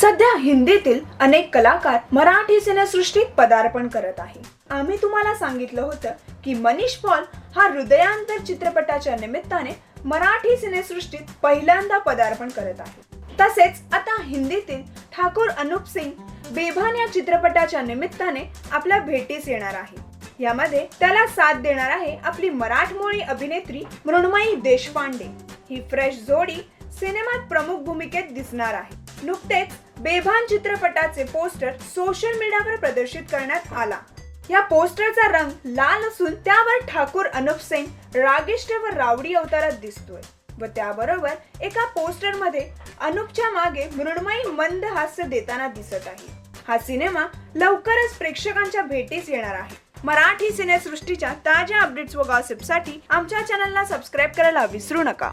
सध्या हिंदीतील अनेक कलाकार मराठी सिनेसृष्टीत पदार्पण करत आहे। आम्ही तुम्हाला सांगितलं होतं की मनीष पॉल हा हृदयांतर चित्रपटाच्या निमित्ताने मराठी सिनेसृष्टीत पहिल्यांदा पदार्पण करत आहे। तसेच आता हिंदीतील ठाकूर अनूप सिंग बेभान या चित्रपटाच्या निमित्ताने आपल्या भेटीस येणार आहे। यामध्ये त्याला साथ देणार आहे आपली मराठमोळी अभिनेत्री मृण्मयी देशपांडे। ही फ्रेश जोडी सिनेमात प्रमुख भूमिकेत दिसणार आहे। नुकतेच बेभान चित्रपटाचे पोस्टर सोशल मीडियावर प्रदर्शित करण्यात आला। या पोस्टरचा रंग लाल असून त्यावर ठाकूर अनूप सिंग रागिष्ट व रावडी अवतारात दिसतोय व त्याबरोबर एका पोस्टर मध्ये अनूपच्या मागे मृण्मयी मंद हास्य देताना दिसत आहे। हा सिनेमा लवकरच प्रेक्षकांच्या भेटीस येणार आहे। मराठी सिनेसृष्टीच्या ताज्या अपडेट्स व गॉसिपसाठी आमच्या चॅनलला सबस्क्राइब करायला विसरू नका।